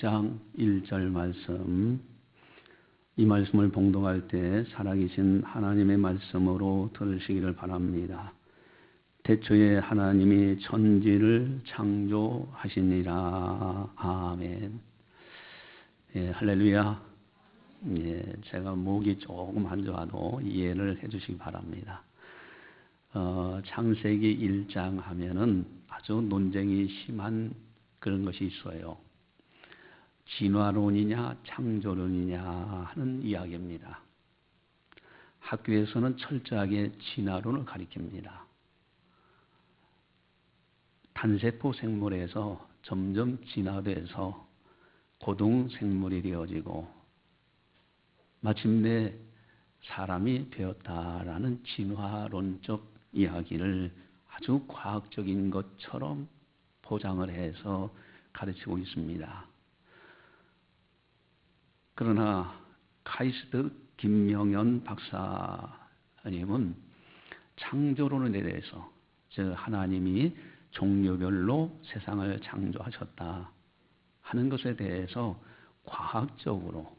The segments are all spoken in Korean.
6장 1절 말씀, 이 말씀을 봉독할 때 살아계신 하나님의 말씀으로 들으시기를 바랍니다. 태초에 하나님이 천지를 창조하시니라. 아멘. 예, 할렐루야. 예, 제가 목이 조금 안 좋아도 이해를 해주시기 바랍니다. 창세기 1장 하면은 아주 논쟁이 심한 그런 것이 있어요. 진화론이냐 창조론이냐 하는 이야기입니다. 학교에서는 철저하게 진화론을 가리킵니다. 단세포 생물에서 점점 진화돼서 고등 생물이 되어지고 마침내 사람이 되었다라는 진화론적 이야기를 아주 과학적인 것처럼 포장을 해서 가르치고 있습니다. 그러나 카이스트 김명현 박사님은 창조론에 대해서, 즉 하나님이 종류별로 세상을 창조하셨다 하는 것에 대해서 과학적으로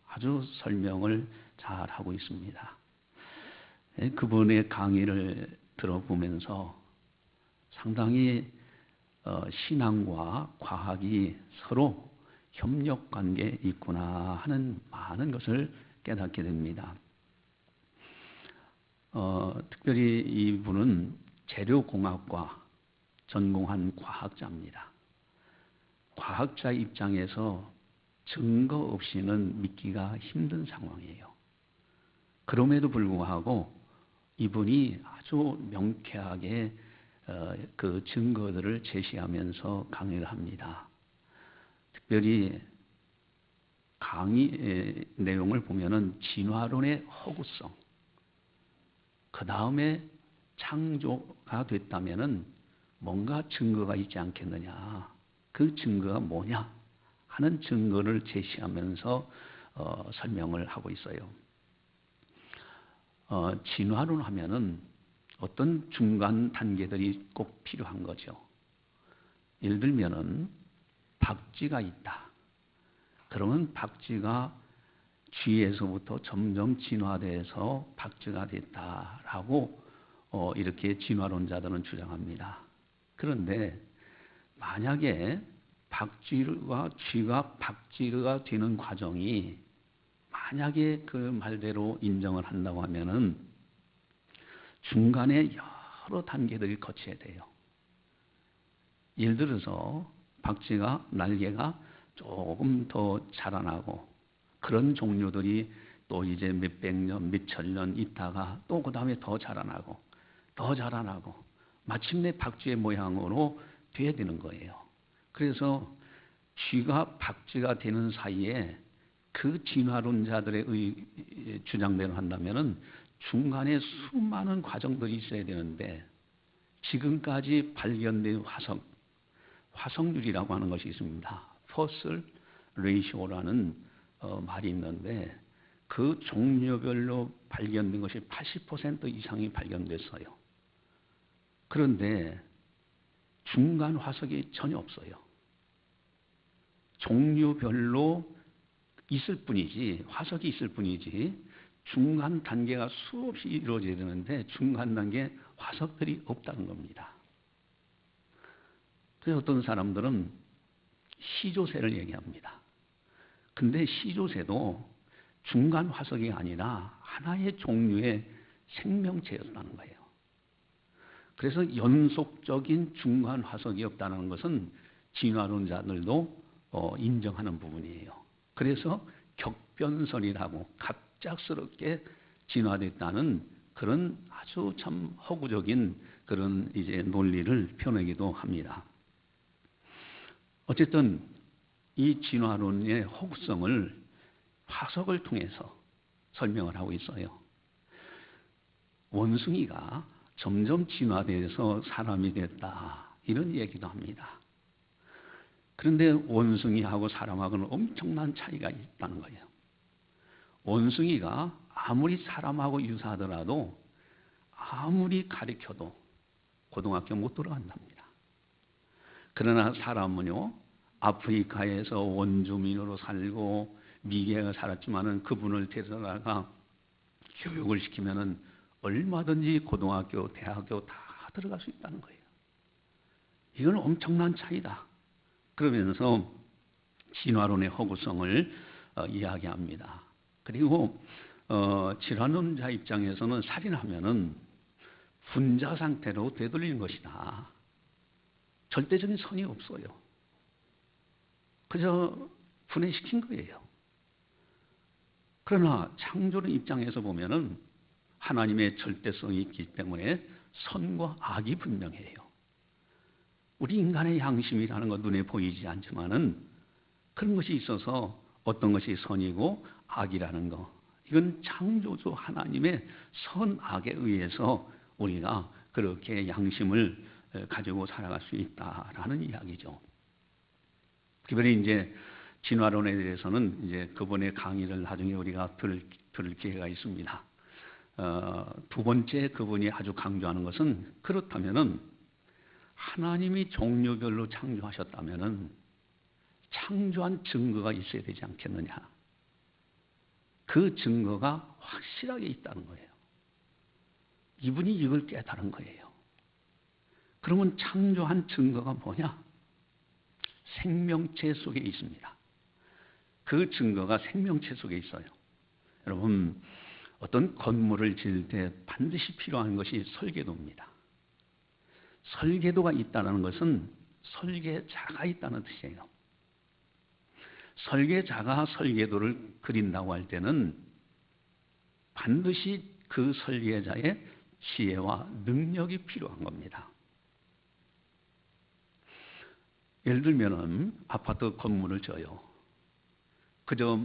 아주 설명을 잘 하고 있습니다. 그분의 강의를 들어보면서 상당히 신앙과 과학이 서로 협력 관계에 있구나 하는 많은 것을 깨닫게 됩니다. 특별히 이분은 재료공학과 전공한 과학자입니다. 과학자 입장에서 증거 없이는 믿기가 힘든 상황이에요. 그럼에도 불구하고 이분이 아주 명쾌하게 그 증거들을 제시하면서 강의를 합니다. 특별히 강의 내용을 보면은 진화론의 허구성, 그 다음에 창조가 됐다면은 뭔가 증거가 있지 않겠느냐, 그 증거가 뭐냐 하는 증거를 제시하면서 설명을 하고 있어요. 진화론 하면은 어떤 중간 단계들이 꼭 필요한 거죠. 예를 들면은 박쥐가 있다. 그러면 박쥐가 쥐에서부터 점점 진화돼서 박쥐가 됐다라고 이렇게 진화론자들은 주장합니다. 그런데 만약에 박쥐와 쥐가 박쥐가 되는 과정이 만약에 그 말대로 인정을 한다고 하면은 중간에 여러 단계들이 거쳐야 돼요. 예를 들어서 박쥐가 날개가 조금 더 자라나고 그런 종류들이 또 이제 몇백 년, 몇천 년 있다가 또 그 다음에 더 자라나고 마침내 박쥐의 모양으로 돼야 되는 거예요. 그래서 쥐가 박쥐가 되는 사이에 그 진화론자들의 주장대로 한다면은 중간에 수많은 과정들이 있어야 되는데 지금까지 발견된 화석률이라고 하는 것이 있습니다. 포슬 레이시오라는 말이 있는데 그 종류별로 발견된 것이 80% 이상이 발견됐어요. 그런데 중간 화석이 전혀 없어요. 종류별로 있을 뿐이지, 화석이 있을 뿐이지 중간 단계가 수없이 이루어져야 되는데 중간 단계 화석들이 없다는 겁니다. 그래서 어떤 사람들은 시조새를 얘기합니다. 근데 시조새도 중간 화석이 아니라 하나의 종류의 생명체였다는 거예요. 그래서 연속적인 중간 화석이 없다는 것은 진화론자들도 인정하는 부분이에요. 그래서 격변설이라고 갑작스럽게 진화됐다는 그런 아주 참 허구적인 그런 이제 논리를 펴내기도 합니다. 어쨌든 이 진화론의 허구성을 화석을 통해서 설명을 하고 있어요. 원숭이가 점점 진화돼서 사람이 됐다 이런 얘기도 합니다. 그런데 원숭이하고 사람하고는 엄청난 차이가 있다는 거예요. 원숭이가 아무리 사람하고 유사하더라도 아무리 가르쳐도 고등학교 못 들어간답니다. 그러나 사람은요, 아프리카에서 원주민으로 살고 미개가 살았지만은 그분을 데려다가 교육을 시키면은 얼마든지 고등학교, 대학교 다 들어갈 수 있다는 거예요. 이건 엄청난 차이다. 그러면서 진화론의 허구성을 이야기합니다. 그리고 질환론자 입장에서는 살인하면은 분자 상태로 되돌리는 것이다. 절대적인 선이 없어요. 그저 분해시킨 거예요. 그러나 창조론 입장에서 보면은 하나님의 절대성이 있기 때문에 선과 악이 분명해요. 우리 인간의 양심이라는 건 눈에 보이지 않지만은 그런 것이 있어서 어떤 것이 선이고 악이라는 거, 이건 창조주 하나님의 선악에 의해서 우리가 그렇게 양심을 가지고 살아갈 수 있다라는 이야기죠. 이번에 이제 진화론에 대해서는 이제 그분의 강의를 나중에 우리가 들을 기회가 있습니다. 두 번째 그분이 아주 강조하는 것은, 그렇다면은 하나님이 종류별로 창조하셨다면은 창조한 증거가 있어야 되지 않겠느냐. 그 증거가 확실하게 있다는 거예요. 이분이 이걸 깨달은 거예요. 그러면 창조한 증거가 뭐냐? 생명체 속에 있습니다. 그 증거가 생명체 속에 있어요. 여러분, 어떤 건물을 지을 때 반드시 필요한 것이 설계도입니다. 설계도가 있다는 것은 설계자가 있다는 뜻이에요. 설계자가 설계도를 그린다고 할 때는 반드시 그 설계자의 지혜와 능력이 필요한 겁니다. 예를 들면은 아파트 건물을 져요. 그저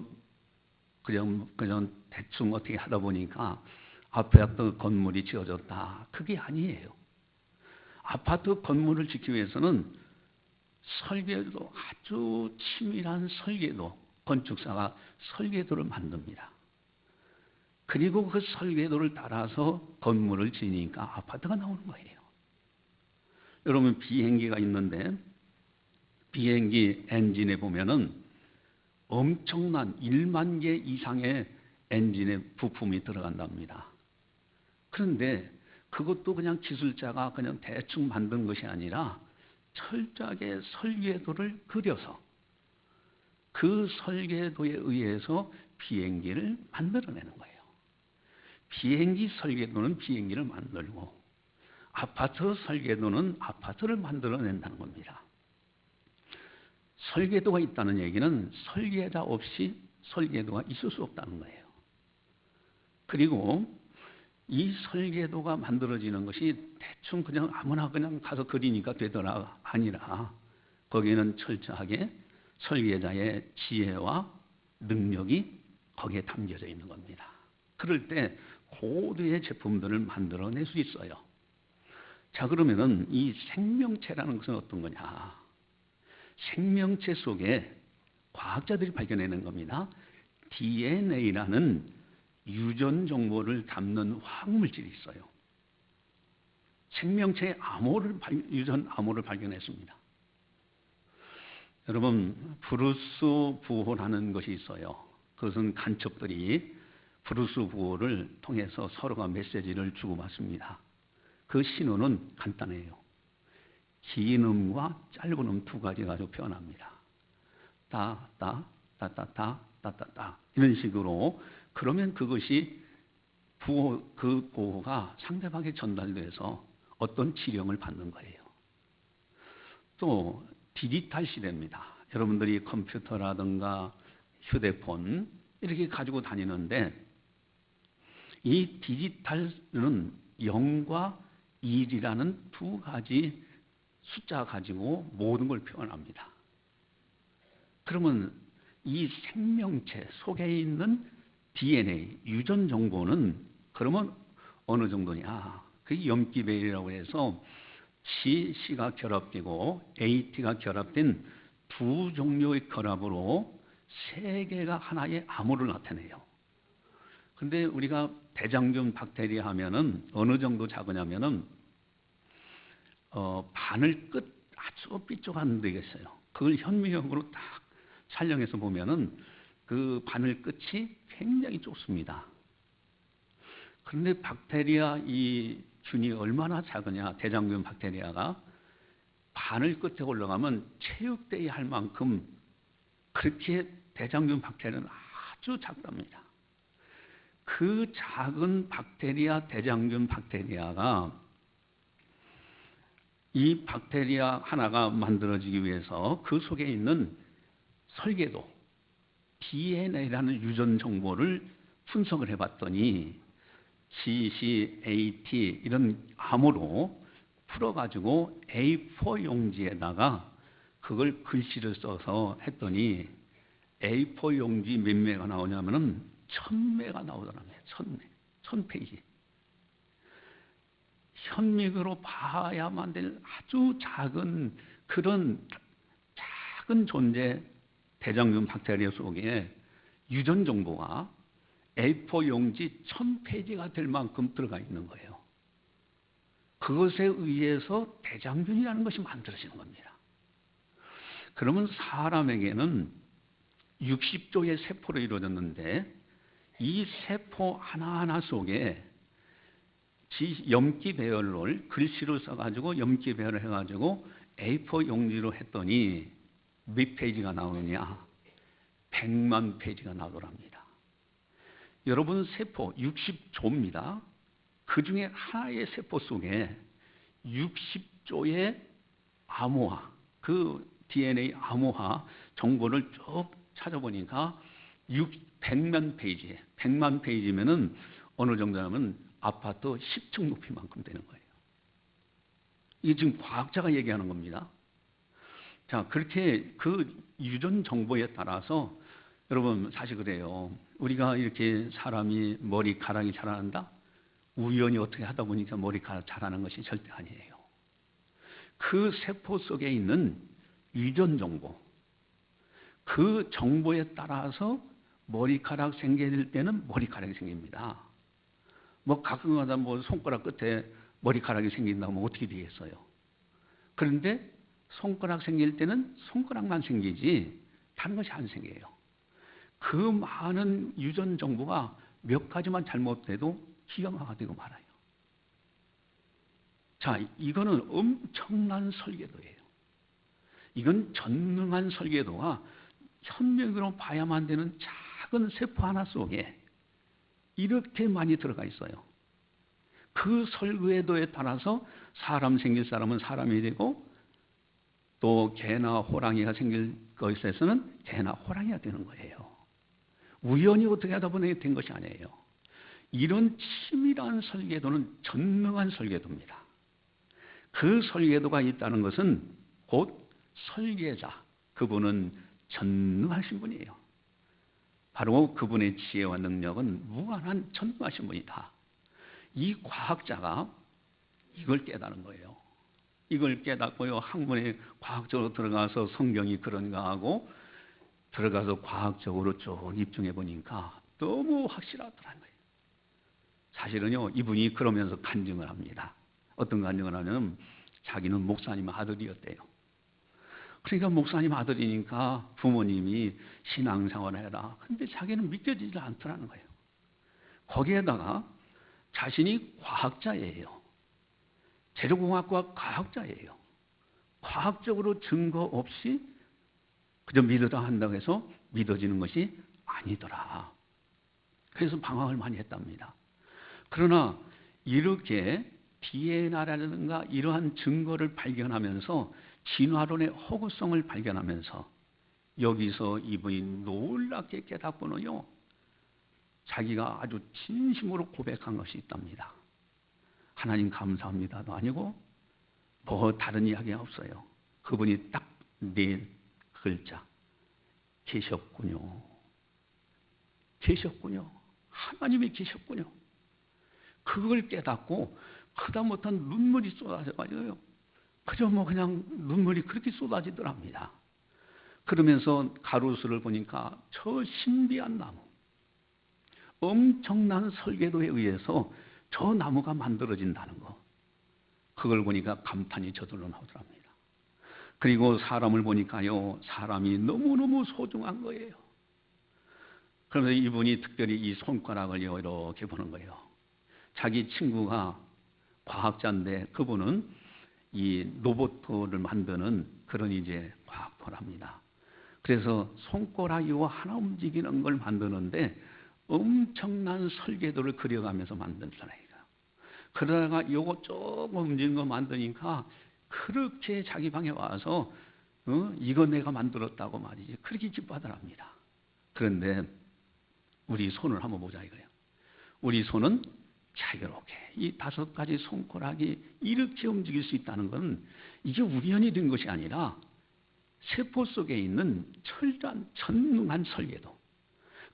대충 어떻게 하다 보니까 아파트 건물이 지어졌다. 그게 아니에요. 아파트 건물을 짓기 위해서는 설계도, 아주 치밀한 설계도, 건축사가 설계도를 만듭니다. 그리고 그 설계도를 따라서 건물을 지으니까 아파트가 나오는 거예요. 여러분, 비행기가 있는데 비행기 엔진에 보면은 엄청난 1만 개 이상의 엔진의 부품이 들어간답니다. 그런데 그것도 그냥 기술자가 그냥 대충 만든 것이 아니라 철저하게 설계도를 그려서 그 설계도에 의해서 비행기를 만들어내는 거예요. 비행기 설계도는 비행기를 만들고 아파트 설계도는 아파트를 만들어낸다는 겁니다. 설계도가 있다는 얘기는 설계자 없이 설계도가 있을 수 없다는 거예요. 그리고 이 설계도가 만들어지는 것이 대충 그냥 아무나 그냥 가서 그리니까 되더라 아니라 거기에는 철저하게 설계자의 지혜와 능력이 거기에 담겨져 있는 겁니다. 그럴 때 고도의 제품들을 만들어낼 수 있어요. 자, 그러면은 이 생명체라는 것은 어떤 거냐? 생명체 속에 과학자들이 발견해낸 겁니다. DNA라는 유전 정보를 담는 화학물질이 있어요. 생명체의 유전 암호를 발견했습니다. 여러분, 브루스 부호라는 것이 있어요. 그것은 간첩들이 브루스 부호를 통해서 서로가 메시지를 주고받습니다. 그 신호는 간단해요. 긴 음과 짧은 음 두 가지 가지고 표현합니다. 따따따따따따따따 이런 식으로. 그러면 그것이 그 보호가 상대방에게 전달돼서 어떤 지령을 받는 거예요. 또 디지털 시대입니다. 여러분들이 컴퓨터라든가 휴대폰 이렇게 가지고 다니는데 이 디지털은 0과 1이라는 두 가지 숫자 가지고 모든 걸 표현합니다. 그러면 이 생명체 속에 있는 DNA, 유전 정보는 그러면 어느 정도냐? 그게 염기배열이라고 해서 C가 결합되고 AT가 결합된 두 종류의 결합으로 세 개가 하나의 암호를 나타내요. 근데 우리가 대장균 박테리아 하면은 어느 정도 작으냐면은 바늘 끝 아주 삐쪽한 데겠어요. 그걸 현미경으로 딱 촬영해서 보면은 그 바늘 끝이 굉장히 좁습니다. 그런데 박테리아 이 균이 얼마나 작으냐, 대장균 박테리아가 바늘 끝에 올라가면 체육대회 할 만큼 그렇게 대장균 박테리아는 아주 작답니다. 그 작은 박테리아, 대장균 박테리아가 이 박테리아 하나가 만들어지기 위해서 그 속에 있는 설계도, DNA라는 유전 정보를 분석을 해봤더니 GC, AT 이런 암호로 풀어가지고 A4 용지에다가 그걸 글씨를 써서 했더니 A4 용지 몇 매가 나오냐면은 1000매가 나오더랍니다. 1000매, 1000페이지. 현미경으로 봐야만 될 아주 작은 그런 작은 존재 대장균 박테리아 속에 유전 정보가 A4 용지 1000페이지가 될 만큼 들어가 있는 거예요. 그것에 의해서 대장균이라는 것이 만들어지는 겁니다. 그러면 사람에게는 60조의 세포로 이루어졌는데 이 세포 하나하나 속에 염기 배열을 글씨로 써가지고 염기 배열을 해가지고 A4 용지로 했더니 몇 페이지가 나오느냐? 100만 페이지가 나오더랍니다. 여러분 세포 60조입니다. 그 중에 하나의 세포 속에 60조의 암호화, 그 DNA 암호화 정보를 쭉 찾아보니까 100만 페이지, 100만 페이지면은 어느 정도냐면 아파트 10층 높이만큼 되는 거예요. 이게 지금 과학자가 얘기하는 겁니다. 자, 그렇게 그 유전 정보에 따라서 여러분 사실 그래요. 우리가 이렇게 사람이 머리카락이 자라난다? 우연히 어떻게 하다 보니까 머리카락 자라는 것이 절대 아니에요. 그 세포 속에 있는 유전 정보, 그 정보에 따라서 머리카락 생길 때는 머리카락이 생깁니다. 뭐 가끔가다 뭐 손가락 끝에 머리카락이 생긴다고 하면 어떻게 되겠어요? 그런데 손가락 생길 때는 손가락만 생기지 다른 것이 안 생겨요. 그 많은 유전 정보가 몇 가지만 잘못돼도 기형아가 되고 말아요. 자, 이거는 엄청난 설계도예요. 이건 전능한 설계도가 현미경으로 봐야만 되는 작은 세포 하나 속에 이렇게 많이 들어가 있어요. 그 설계도에 따라서 사람 생길 사람은 사람이 되고 또 개나 호랑이가 생길 것에서는 개나 호랑이가 되는 거예요. 우연히 어떻게 하다 보니 된 것이 아니에요. 이런 치밀한 설계도는 전능한 설계도입니다. 그 설계도가 있다는 것은 곧 설계자, 그분은 전능하신 분이에요. 바로 그분의 지혜와 능력은 무한한 전능하신 분이다. 이 과학자가 이걸 깨달은 거예요. 이걸 깨닫고요, 학문에 과학적으로 들어가서 성경이 그런가 하고 들어가서 과학적으로 쭉 입증해 보니까 너무 확실하더라는 거예요. 사실은요, 이분이 그러면서 간증을 합니다. 어떤 간증을 하냐면 자기는 목사님 아들이었대요. 그러니까 목사님 아들이니까 부모님이 신앙생활을 해라. 근데 자기는 믿겨지지 않더라는 거예요. 거기에다가 자신이 과학자예요. 재료공학과 과학자예요. 과학적으로 증거 없이 그저 믿으라 한다고 해서 믿어지는 것이 아니더라. 그래서 방황을 많이 했답니다. 그러나 이렇게 DNA라든가 이러한 증거를 발견하면서 진화론의 허구성을 발견하면서 여기서 이분이 놀랍게 깨닫고는요, 자기가 아주 진심으로 고백한 것이 있답니다. 하나님 감사합니다도 아니고 뭐 다른 이야기가 없어요. 그분이 딱 네 글자, 계셨군요. 계셨군요. 하나님이 계셨군요. 그걸 깨닫고 그다음부터 눈물이 쏟아져가지고요. 그저 뭐 그냥 눈물이 그렇게 쏟아지더랍니다. 그러면서 가로수를 보니까 저 신비한 나무, 엄청난 설계도에 의해서 저 나무가 만들어진다는 거, 그걸 보니까 감탄이 저절로 나오더랍니다. 그리고 사람을 보니까요, 사람이 너무너무 소중한 거예요. 그래서 이분이 특별히 이 손가락을요, 이렇게 보는 거예요. 자기 친구가 과학자인데 그분은 이 로봇을 만드는 그런 이제 과학도랍니다. 그래서 손가락이와 하나 움직이는 걸 만드는데 엄청난 설계도를 그려가면서 만들더라고요. 그러다가 요거 조금 움직이는 거 만드니까 그렇게 자기 방에 와서 이거 내가 만들었다고 말이지 그렇게 기뻐하더랍니다. 그런데 우리 손을 한번 보자 이거예요. 우리 손은 자유롭게 이 5가지 손가락이 이렇게 움직일 수 있다는 건 이게 우연히 된 것이 아니라 세포 속에 있는 철저한 전능한 설계도,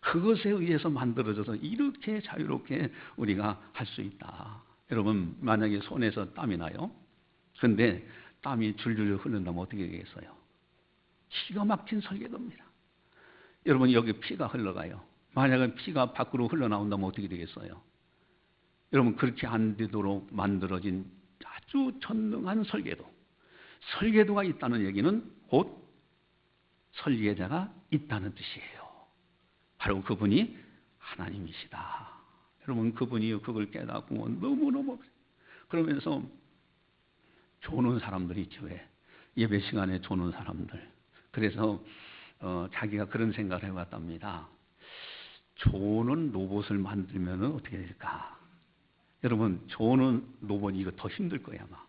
그것에 의해서 만들어져서 이렇게 자유롭게 우리가 할 수 있다. 여러분, 만약에 손에서 땀이 나요. 그런데 땀이 줄줄 흐른다면 어떻게 되겠어요? 기가 막힌 설계도입니다. 여러분, 여기 피가 흘러가요. 만약에 피가 밖으로 흘러나온다면 어떻게 되겠어요? 여러분, 그렇게 안 되도록 만들어진 아주 전능한 설계도. 설계도가 있다는 얘기는 곧 설계자가 있다는 뜻이에요. 바로 그분이 하나님이시다. 여러분, 그분이 그걸 깨닫고 너무너무 그러면서 조는 사람들이 있죠. 왜? 예배 시간에 조는 사람들. 그래서 자기가 그런 생각을 해봤답니다. 조는 로봇을 만들면 어떻게 될까? 여러분, 조는 로봇이 이거 더 힘들 거야 아마.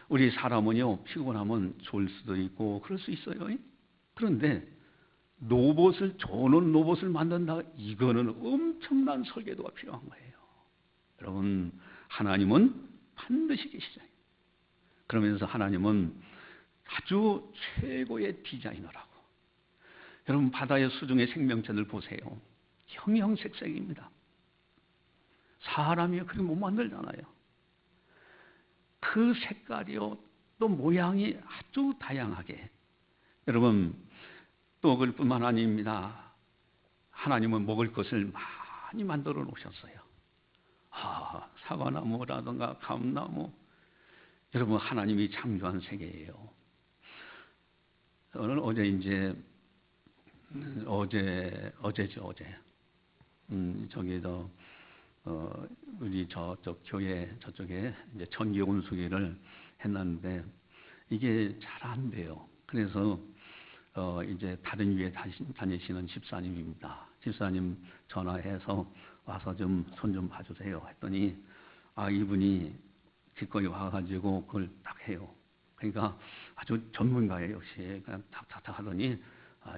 우리 사람은요, 피곤하면 졸 수도 있고 그럴 수 있어요. 그런데 조는 로봇을 만든다, 이거는 엄청난 설계도가 필요한 거예요. 여러분, 하나님은 반드시 계시잖아요. 그러면서 하나님은 아주 최고의 디자이너라고. 여러분, 바다의 수중의 생명체들 보세요. 형형색색입니다. 사람이 그렇게 못 만들잖아요. 그 색깔이요, 또 모양이 아주 다양하게. 여러분, 또 그뿐만 아닙니다. 하나님은 먹을 것을 많이 만들어 놓으셨어요. 사과나무라든가 감나무. 여러분, 하나님이 창조한 세계예요. 저는 어제죠. 우리 저쪽 교회 저쪽에 이제 전기 온수기를 했는데 이게 잘 안 돼요. 그래서 이제 다른 위에 다니시는 집사님입니다. 집사님 전화해서 와서 좀 손 좀 봐주세요 했더니 이분이 기꺼이 와가지고 그걸 딱 해요. 그러니까 아주 전문가예요. 역시 그냥 탁탁탁 하더니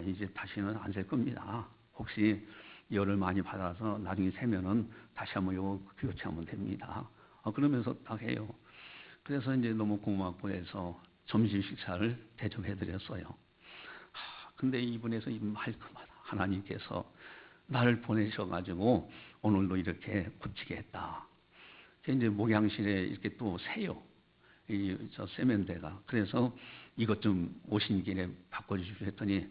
이제 다시는 안 될 겁니다. 혹시 열을 많이 받아서 나중에 새면은 다시 한번 이거 교체하면 됩니다. 그러면서 딱 해요. 그래서 이제 너무 고맙고 해서 점심 식사를 대접해 드렸어요. 근데 이분에서 이 말끔하다. 하나님께서 나를 보내셔가지고 오늘도 이렇게 고치게 했다. 이제 목양실에 이렇게 또 세요. 저 세면대가. 그래서 이것 좀 오신 길에 바꿔주시고 했더니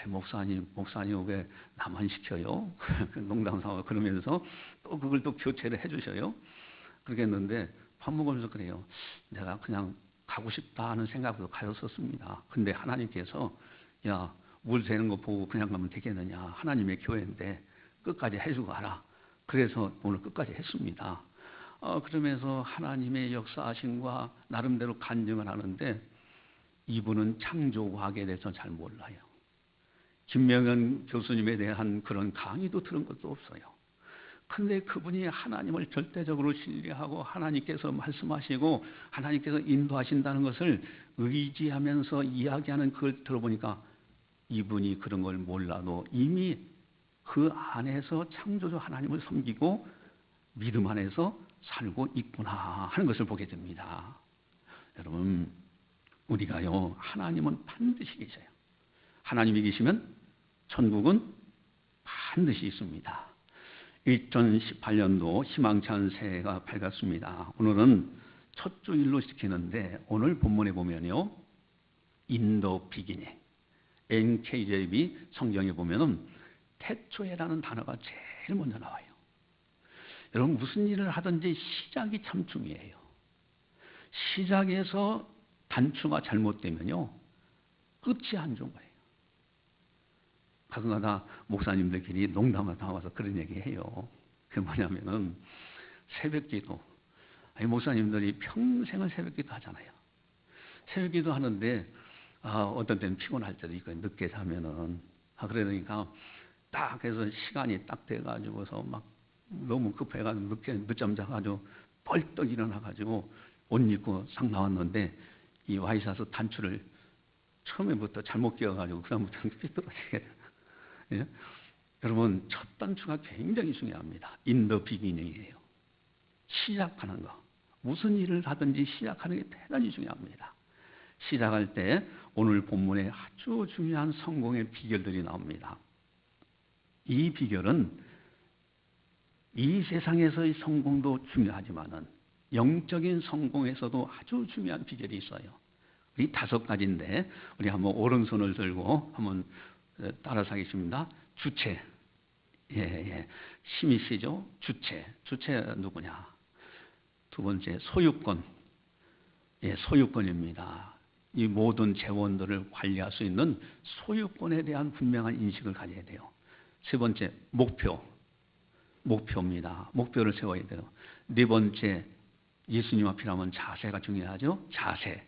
목사님 왜 나만 시켜요? 농담 삼아 그러면서 또 그걸 또 교체를 해주셔요. 그렇게 했는데 밥 먹으면서 그래요. 내가 그냥 가고 싶다 하는 생각으로 가졌었습니다. 근데 하나님께서 야, 물 새는 거 보고 그냥 가면 되겠느냐. 하나님의 교회인데 끝까지 해주고 가라. 그래서 오늘 끝까지 했습니다. 그러면서 하나님의 역사하심과 나름대로 간증을 하는데 이분은 창조과학에 대해서 잘 몰라요. 김명현 교수님에 대한 그런 강의도 들은 것도 없어요. 그런데 그분이 하나님을 절대적으로 신뢰하고 하나님께서 말씀하시고 하나님께서 인도하신다는 것을 의지하면서 이야기하는 그걸 들어보니까 이분이 그런 걸 몰라도 이미 그 안에서 창조주 하나님을 섬기고 믿음 안에서 살고 있구나 하는 것을 보게 됩니다. 여러분, 우리가요, 하나님은 반드시 계셔요. 하나님이 계시면 천국은 반드시 있습니다. 2018년도 희망찬 새해가 밝았습니다. 오늘은 첫 주일로 지키는데 오늘 본문에 보면요, 인도 비기닝, NKJV 성경에 보면은 태초에라는 단어가 제일 먼저 나와요. 여러분, 무슨 일을 하든지 시작이 참 중요해요. 시작에서 단추가 잘못되면요, 끝이 안 좋은 거예요. 가끔가다 목사님들끼리 농담하다 와서 그런 얘기해요. 그게 뭐냐면은 새벽기도. 아니, 목사님들이 평생을 새벽기도 하잖아요. 새벽기도 하는데 어떤 때는 피곤할 때도 있고 늦게 자면은 그러니까 딱 해서 시간이 딱 돼가지고서 막 너무 급해가지고 늦잠 자가지고 벌떡 일어나가지고 옷 입고 싹 나왔는데 이 와이셔츠 단추를 처음에부터 잘못 끼워가지고 그다음부터 삐뚤어지게. 예? 여러분, 첫 단추가 굉장히 중요합니다. In the beginning이에요. 시작하는 거. 무슨 일을 하든지 시작하는 게 대단히 중요합니다. 시작할 때 오늘 본문에 아주 중요한 성공의 비결들이 나옵니다. 이 비결은 이 세상에서의 성공도 중요하지만은 영적인 성공에서도 아주 중요한 비결이 있어요. 이 5가지인데 우리 한번 오른손을 들고 한번 따라서 하겠습니다. 주체. 힘이 세죠? 주체 누구냐? 두 번째 소유권. 소유권입니다. 이 모든 재원들을 관리할 수 있는 소유권에 대한 분명한 인식을 가져야 돼요. 세 번째 목표입니다. 목표를 세워야 돼요. 네 번째, 예수님 앞이라면 자세가 중요하죠. 자세.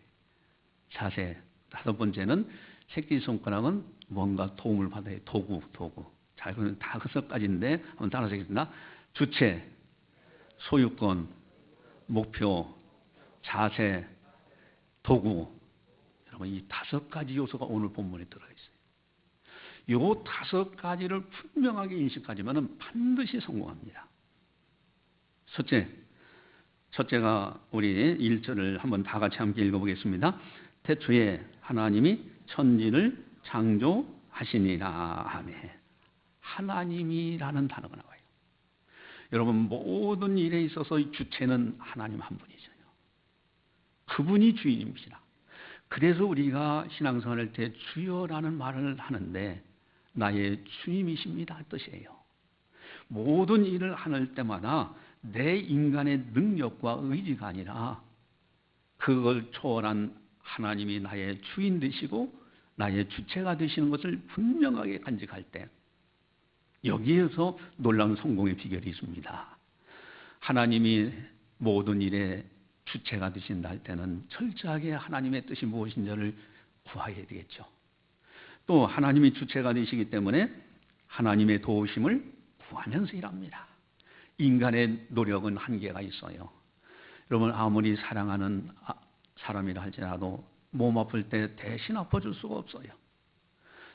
5번째는 새끼손가락은 뭔가 도움을 받아야 도구. 자, 이거는 다 5가지인데 한번 따라서 하겠습니다. 주체, 소유권, 목표, 자세, 도구. 여러분, 이 5가지 요소가 오늘 본문에 들어있어요. 이 5가지를 분명하게 인식하지만 반드시 성공합니다. 첫째가 우리 1절을 한번 다 같이 함께 읽어보겠습니다. 태초에 하나님이 천지를 창조하시니라. 아멘. 하나님이라는 단어가 나와요. 여러분, 모든 일에 있어서 주체는 하나님 한 분이죠. 그분이 주인입니다. 그래서 우리가 신앙생활할 때 주여라는 말을 하는데 나의 주님이십니다 뜻이에요. 모든 일을 하는 때마다 내 인간의 능력과 의지가 아니라 그걸 초월한 하나님이 나의 주인 되시고 나의 주체가 되시는 것을 분명하게 간직할 때 여기에서 놀라운 성공의 비결이 있습니다. 하나님이 모든 일에 주체가 되신다 할 때는 철저하게 하나님의 뜻이 무엇인지를 구해야 되겠죠. 또 하나님이 주체가 되시기 때문에 하나님의 도우심을 구하면서 일합니다. 인간의 노력은 한계가 있어요. 여러분, 아무리 사랑하는 사람이라 할지라도 몸 아플 때 대신 아파줄 수가 없어요.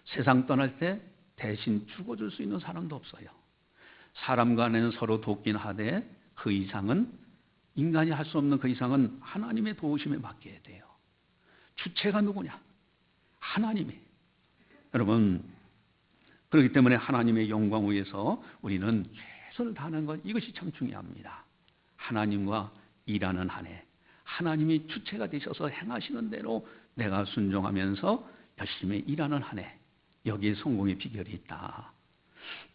세상 떠날 때 대신 죽어줄 수 있는 사람도 없어요. 사람 간에는 서로 돕긴 하되 그 이상은 인간이 할 수 없는 그 이상은 하나님의 도우심에 맡겨야 돼요. 주체가 누구냐? 하나님이. 여러분, 그렇기 때문에 하나님의 영광 위해서 우리는 최선을 다하는 것, 이것이 참 중요합니다. 하나님과 일하는 한 해, 하나님이 주체가 되셔서 행하시는 대로 내가 순종하면서 열심히 일하는 한 해, 여기에 성공의 비결이 있다.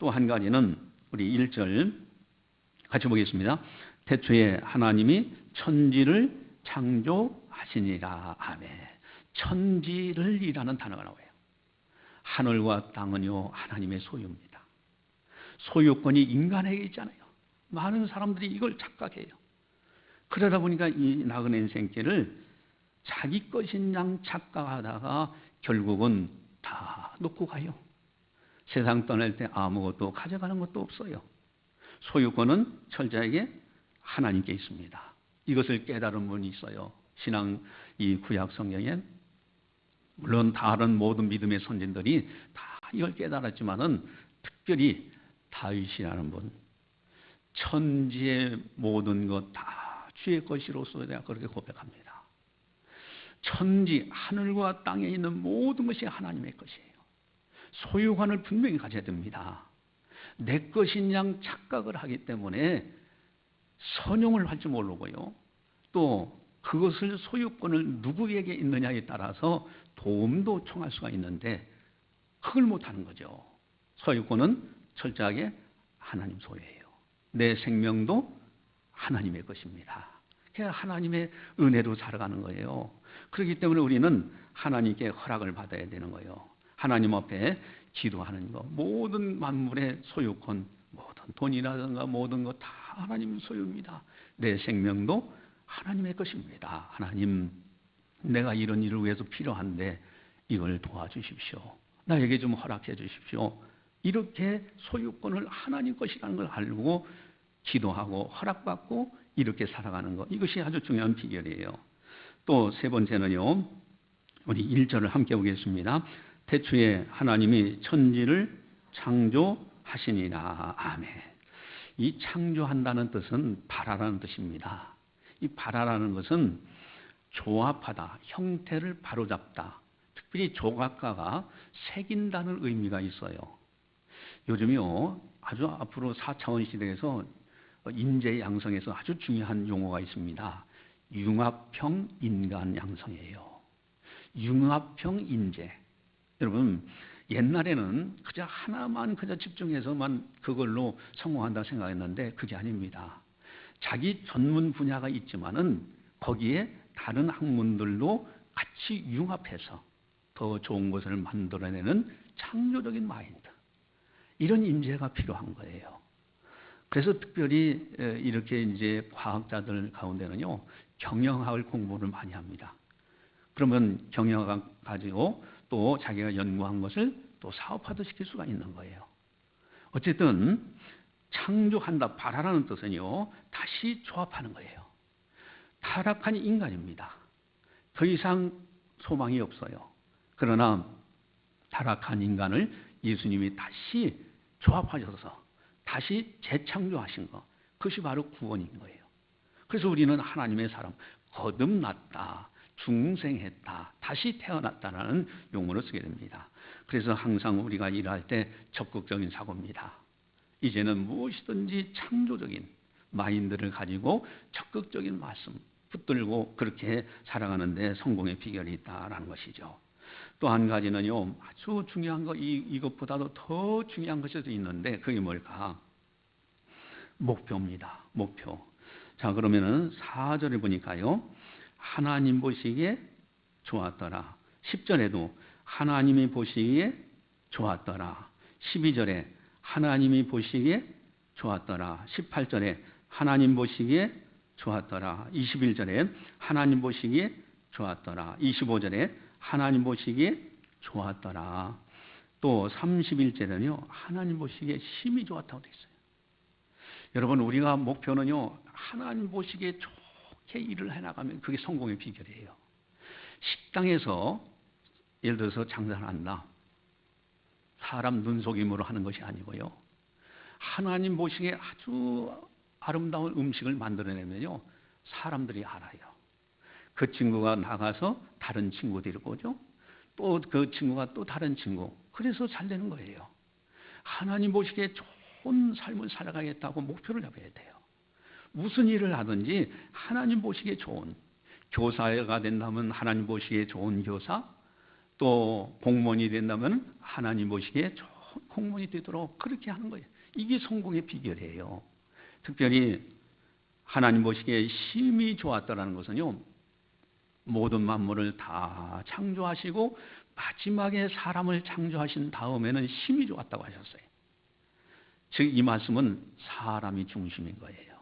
또 한 가지는 우리 1절 같이 보겠습니다. 태초에 하나님이 천지를 창조하시니라. 아멘. 천지를 이라는 단어가 나와요. 하늘과 땅은요 하나님의 소유입니다. 소유권이 인간에게 있잖아요. 많은 사람들이 이걸 착각해요. 그러다 보니까 이 나그네 인생길을 자기 것인 양 착각하다가 결국은 다 놓고 가요. 세상 떠날 때 아무것도 가져가는 것도 없어요. 소유권은 철저하게 하나님께 있습니다. 이것을 깨달은 분이 있어요. 신앙 이 구약 성경에 물론 다른 모든 믿음의 선진들이 다 이걸 깨달았지만은 특별히 다윗이라는 분, 천지의 모든 것 다 주의 것이로서 내가 그렇게 고백합니다. 천지, 하늘과 땅에 있는 모든 것이 하나님의 것이에요. 소유관을 분명히 가져야 됩니다. 내 것인 양 착각을 하기 때문에 선용을 할 줄 모르고요. 또 그것을 소유권을 누구에게 있느냐에 따라서 도움도 청할 수가 있는데 그걸 못하는 거죠. 소유권은 철저하게 하나님 소유예요. 내 생명도 하나님의 것입니다. 그렇게 하나님의 은혜로 살아가는 거예요. 그렇기 때문에 우리는 하나님께 허락을 받아야 되는 거예요. 하나님 앞에 기도하는 것, 모든 만물의 소유권, 모든 돈이라든가 모든 것 다 하나님 소유입니다. 내 생명도 하나님의 것입니다. 하나님, 내가 이런 일을 위해서 필요한데 이걸 도와주십시오. 나에게 좀 허락해 주십시오. 이렇게 소유권을 하나님 것이라는 걸 알고 기도하고 허락받고 이렇게 살아가는 것, 이것이 아주 중요한 비결이에요. 또 세 번째는요, 우리 1절을 함께 보겠습니다. 태초에 하나님이 천지를 창조하시니라. 아멘. 이 창조한다는 뜻은 발화라는 뜻입니다. 이 발화라는 것은 조합하다, 형태를 바로잡다, 특별히 조각가가 새긴다는 의미가 있어요. 요즘요, 아주 앞으로 4차원 시대에서 인재 양성에서 아주 중요한 용어가 있습니다. 융합형 인간 양성이에요. 융합형 인재. 여러분, 옛날에는 그저 하나만 그저 집중해서만 그걸로 성공한다 생각했는데 그게 아닙니다. 자기 전문 분야가 있지만은 거기에 다른 학문들도 같이 융합해서 더 좋은 것을 만들어내는 창조적인 마인드, 이런 인재가 필요한 거예요. 그래서 특별히 이렇게 이제 과학자들 가운데는요, 경영학을 공부를 많이 합니다. 그러면 경영학 가지고 또 자기가 연구한 것을 또 사업화도 시킬 수가 있는 거예요. 어쨌든 창조한다, 발화라는 뜻은요, 다시 조합하는 거예요. 타락한 인간입니다. 더 이상 소망이 없어요. 그러나 타락한 인간을 예수님이 다시 조합하셔서 다시 재창조하신 것, 그것이 바로 구원인 거예요. 그래서 우리는 하나님의 사람, 거듭났다, 중생했다, 다시 태어났다라는 용어를 쓰게 됩니다. 그래서 항상 우리가 일할 때 적극적인 사고입니다. 이제는 무엇이든지 창조적인 마인드를 가지고 적극적인 말씀 붙들고 그렇게 살아가는데 성공의 비결이 있다라는 것이죠. 또 한 가지는요, 아주 중요한 거, 이것보다도 더 중요한 것이 있는데 그게 뭘까? 목표입니다. 목표. 자, 그러면은 4절에 보니까요, 하나님 보시기에 좋았더라. 10절에도 하나님이 보시기에 좋았더라. 12절에 하나님이 보시기에 좋았더라. 18절에 하나님 보시기에 좋았더라. 21절에 하나님 보시기에 좋았더라. 25절에 하나님 보시기에 좋았더라. 또 31절에는요, 하나님 보시기에 심히 좋았다고 되어 있어요. 여러분, 우리가 목표는요, 하나님 보시기에 좋게 일을 해나가면 그게 성공의 비결이에요. 식당에서 예를 들어서 장사를 한다. 사람 눈속임으로 하는 것이 아니고요, 하나님 보시기에 아주 아름다운 음식을 만들어내면요, 사람들이 알아요. 그 친구가 나가서 다른 친구들이 보죠. 또 그 친구가 또 다른 친구. 그래서 잘 되는 거예요. 하나님 보시기에 좋은 삶을 살아가겠다고 목표를 잡아야 돼요. 무슨 일을 하든지 하나님 보시기에 좋은, 교사가 된다면 하나님 보시기에 좋은 교사, 또 공무원이 된다면 하나님 보시기에 좋은 공무원이 되도록 그렇게 하는 거예요. 이게 성공의 비결이에요. 특별히 하나님 보시기에 심히 좋았다라는 것은요, 모든 만물을 다 창조하시고 마지막에 사람을 창조하신 다음에는 심히 좋았다고 하셨어요. 즉 이 말씀은 사람이 중심인 거예요.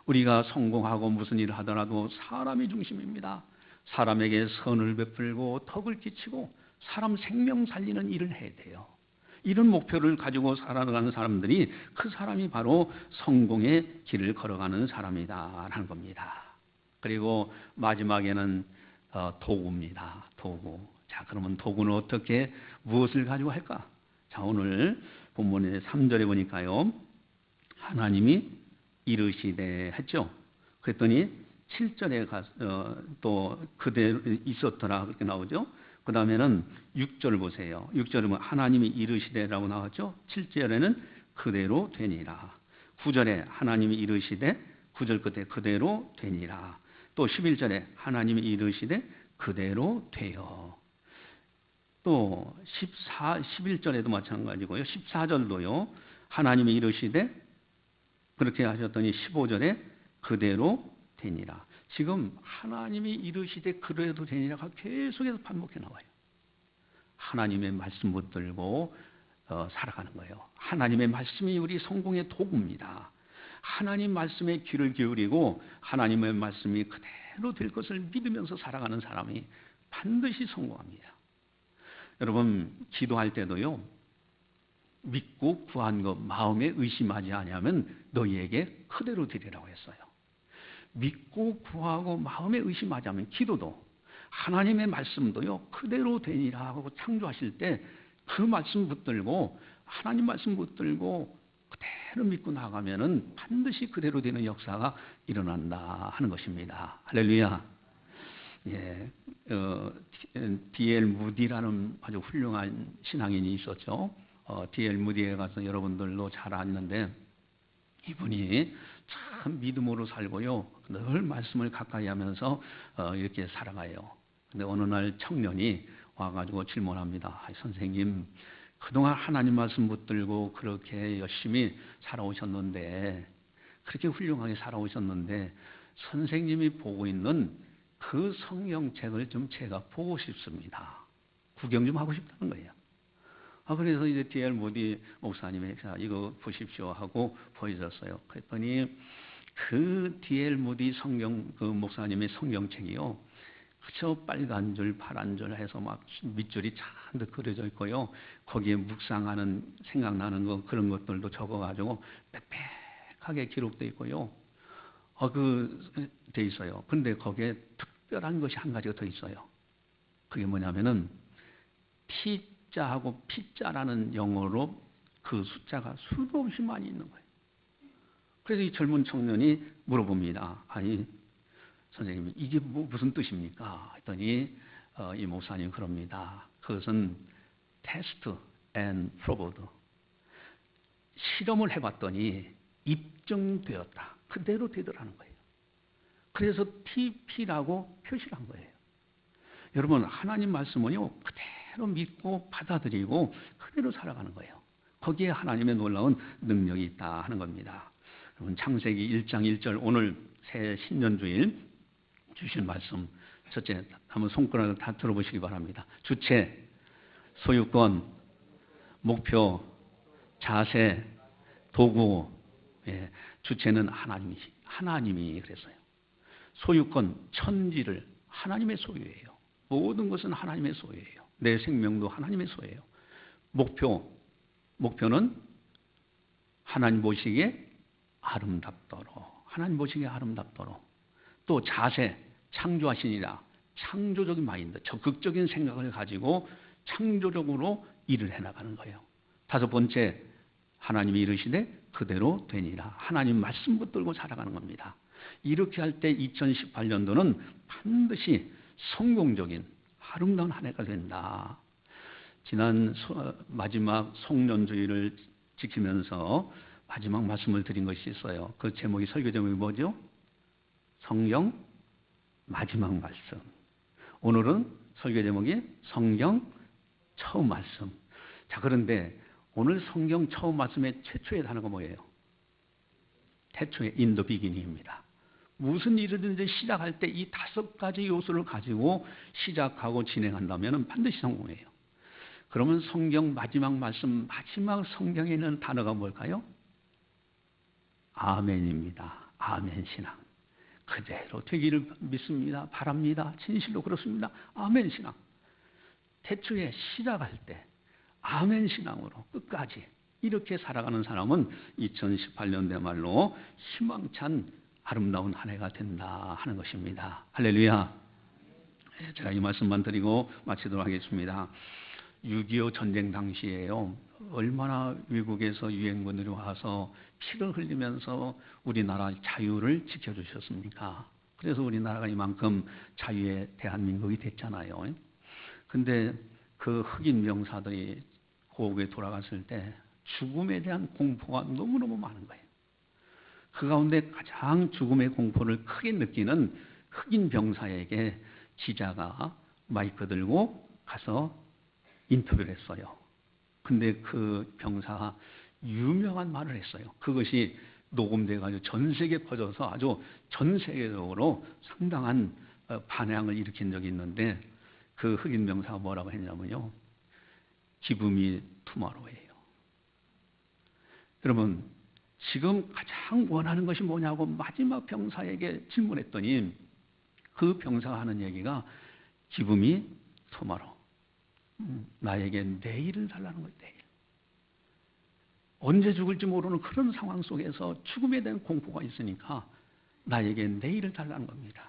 우리가 성공하고 무슨 일을 하더라도 사람이 중심입니다. 사람에게 선을 베풀고 덕을 끼치고 사람 생명 살리는 일을 해야 돼요. 이런 목표를 가지고 살아가는 사람들이, 그 사람이 바로 성공의 길을 걸어가는 사람이다라는 겁니다. 그리고 마지막에는 도구입니다. 도구. 자, 그러면 도구는 어떻게, 무엇을 가지고 할까? 자, 오늘 본문의 3절에 보니까요, 하나님이 이르시되 했죠. 그랬더니 7절에 또 그대로 있었더라 그렇게 나오죠. 그 다음에는 6절 보세요. 6절은 하나님이 이르시되라고 나왔죠. 7절에는 그대로 되니라. 9절에 하나님이 이르시되 9절 끝에 그대로 되니라. 또 11절에 하나님이 이르시되 그대로 되어. 또 11절에도 마찬가지고요. 14절도요. 하나님이 이르시되 그렇게 하셨더니 15절에 그대로 되니라. 지금 하나님이 이르시되 그래도 되니라가 계속해서 반복해 나와요. 하나님의 말씀 붙들고 살아가는 거예요. 하나님의 말씀이 우리 성공의 도구입니다. 하나님 말씀에 귀를 기울이고 하나님의 말씀이 그대로 될 것을 믿으면서 살아가는 사람이 반드시 성공합니다. 여러분, 기도할 때도요, 믿고 구한 것 마음에 의심하지 아니하면 너희에게 그대로 되리라고 했어요. 믿고 구하고 마음에 의심하지 않으면 기도도, 하나님의 말씀도요 그대로 되니라 하고 창조하실 때 그 말씀 붙들고, 하나님 말씀 붙들고 그대로 믿고 나가면은 반드시 그대로 되는 역사가 일어난다 하는 것입니다. 할렐루야. 예, D.L. 무디라는 아주 훌륭한 신앙인이 있었죠. D.L. 무디에 가서 여러분들도 잘 아는데, 이분이 참 믿음으로 살고요, 늘 말씀을 가까이 하면서 이렇게 살아가요. 근데 어느 날 청년이 와가지고 질문합니다. 선생님, 그동안 하나님 말씀 붙들고 그렇게 열심히 살아오셨는데, 그렇게 훌륭하게 살아오셨는데, 선생님이 보고 있는 그 성경책을 좀 제가 보고 싶습니다. 구경 좀 하고 싶다는 거예요. 그래서 이제 D.L. 무디 목사님이 자, 이거 보십시오 하고 보여줬어요. 그랬더니 그 D.L. 무디 그 목사님의 성경책이요, 그저 빨간 줄, 파란 줄 해서 막 밑줄이 잔뜩 그려져 있고요. 거기에 묵상하는, 생각나는 거, 그런 것들도 적어가지고 빽빽하게 기록되어 있고요. 돼 있어요. 근데 거기에 특별한 것이 한 가지가 더 있어요. 그게 뭐냐면은 T자하고 P자라는 영어로 그 숫자가 수도 없이 많이 있는 거예요. 그래서 이 젊은 청년이 물어봅니다. 아니, 선생님, 이게 무슨 뜻입니까? 했더니 이 목사님 그럽니다. 그것은 test and proved. 실험을 해봤더니 입증되었다. 그대로 되더라는 거예요. 그래서 TP라고 표시를 한 거예요. 여러분, 하나님 말씀은요, 그대로 믿고 받아들이고 그대로 살아가는 거예요. 거기에 하나님의 놀라운 능력이 있다 하는 겁니다. 여러분, 창세기 1장 1절, 오늘 새 신년주일 주실 말씀, 첫째, 한번 손가락을 다 들어보시기 바랍니다. 주체, 소유권, 목표, 자세, 도구. 예, 주체는 하나님이 그랬어요. 소유권, 천지를 하나님의 소유예요. 모든 것은 하나님의 소유예요. 내 생명도 하나님의 소유예요. 목표는 하나님 보시기에 아름답도록, 하나님 보시기에 아름답도록. 또 자세, 창조하시니라. 창조적인 마인드, 적극적인 생각을 가지고 창조적으로 일을 해나가는 거예요. 다섯 번째, 하나님이 이르시되 그대로 되니라. 하나님 말씀 붙들고 살아가는 겁니다. 이렇게 할 때 2018년도는 반드시 성공적인 아름다운 한 해가 된다. 지난 마지막 송년주일을 지키면서 마지막 말씀을 드린 것이 있어요. 그 제목이, 설교 제목이 뭐죠? 성경 마지막 말씀. 오늘은 설교 제목이 성경 처음 말씀. 자, 그런데 오늘 성경 처음 말씀의 최초의 단어가 뭐예요? 태초의 in the beginning입니다. 무슨 일이든지 시작할 때 이 다섯 가지 요소를 가지고 시작하고 진행한다면 반드시 성공해요. 그러면 성경 마지막 말씀, 마지막 성경에 있는 단어가 뭘까요? 아멘입니다. 아멘 신앙. 그대로 되기를 믿습니다. 바랍니다. 진실로 그렇습니다. 아멘 신앙. 태초에 시작할 때 아멘 신앙으로 끝까지 이렇게 살아가는 사람은 2018년대 말로 희망찬 아름다운 한 해가 된다 하는 것입니다. 할렐루야. 제가 이 말씀만 드리고 마치도록 하겠습니다. 6.25 전쟁 당시에요, 얼마나 외국에서 유행군들이 와서 피를 흘리면서 우리나라 자유를 지켜주셨습니까? 그래서 우리나라가 이만큼 자유의 대한민국이 됐잖아요. 근데 그 흑인 병사들이 고국에 돌아갔을 때 죽음에 대한 공포가 너무너무 많은 거예요. 그 가운데 가장 죽음의 공포를 크게 느끼는 흑인 병사에게 기자가 마이크 들고 가서 인터뷰를 했어요. 근데 그 병사가 유명한 말을 했어요. 그것이 녹음돼 가지고 전 세계에 퍼져서 아주 전 세계적으로 상당한 반향을 일으킨 적이 있는데, 그 흑인 병사가 뭐라고 했냐면요, 기쁨이 투마로우예요. 여러분, 지금 가장 원하는 것이 뭐냐고 마지막 병사에게 질문했더니 그 병사가 하는 얘기가 기쁨이 투마로우, 나에게 내일을 달라는 거예요. 내일. 언제 죽을지 모르는 그런 상황 속에서 죽음에 대한 공포가 있으니까 나에게 내일을 달라는 겁니다.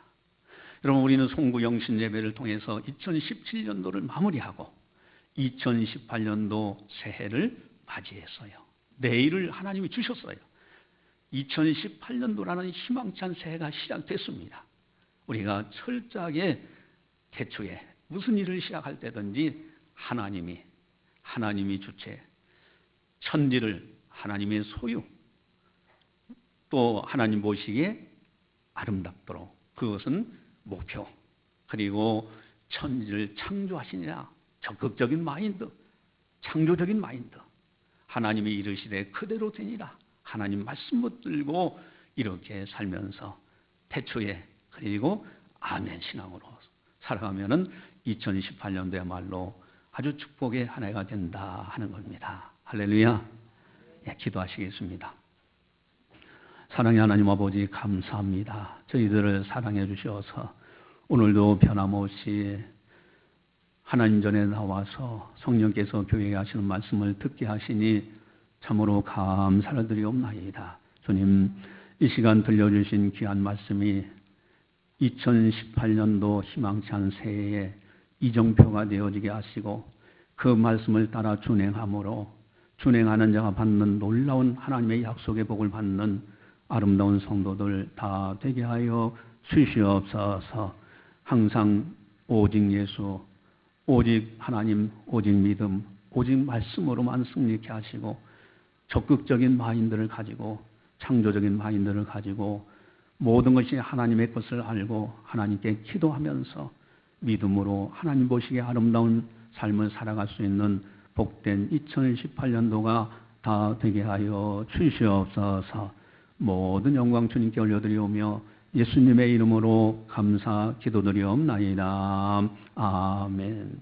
여러분, 우리는 송구 영신 예배를 통해서 2017년도를 마무리하고 2018년도 새해를 맞이했어요. 내일을 하나님이 주셨어요. 2018년도라는 희망찬 새해가 시작됐습니다. 우리가 철저하게 태초에 무슨 일을 시작할 때든지 하나님이 주체, 천지를 하나님의 소유, 또 하나님 보시기에 아름답도록, 그것은 목표, 그리고 천지를 창조하시니라 적극적인 마인드, 창조적인 마인드, 하나님이 이르시되 그대로 되니라 하나님 말씀 붙들고 이렇게 살면서 태초에, 그리고 아멘 신앙으로 살아가면은 2018년도야말로 아주 축복의 한 해가 된다 하는 겁니다. 할렐루야. 예, 기도하시겠습니다. 사랑의 하나님 아버지, 감사합니다. 저희들을 사랑해 주셔서 오늘도 변함없이 하나님 전에 나와서 성령께서 교회에 하시는 말씀을 듣게 하시니 참으로 감사를 드리옵나이다. 주님, 이 시간 들려주신 귀한 말씀이 2018년도 희망찬 새해에 이정표가 되어지게 하시고 그 말씀을 따라 준행함으로 준행하는 자가 받는 놀라운 하나님의 약속의 복을 받는 아름다운 성도들 다 되게 하여 주시옵소서. 항상 오직 예수, 오직 하나님, 오직 믿음, 오직 말씀으로만 승리케 하시고 적극적인 마인드를 가지고 창조적인 마인드를 가지고 모든 것이 하나님의 것을 알고 하나님께 기도하면서 믿음으로 하나님 보시기에 아름다운 삶을 살아갈 수 있는 복된 2018년도가 다 되게 하여 주시옵소서. 모든 영광 주님께 올려드리오며 예수님의 이름으로 감사 기도드리옵나이다. 아멘.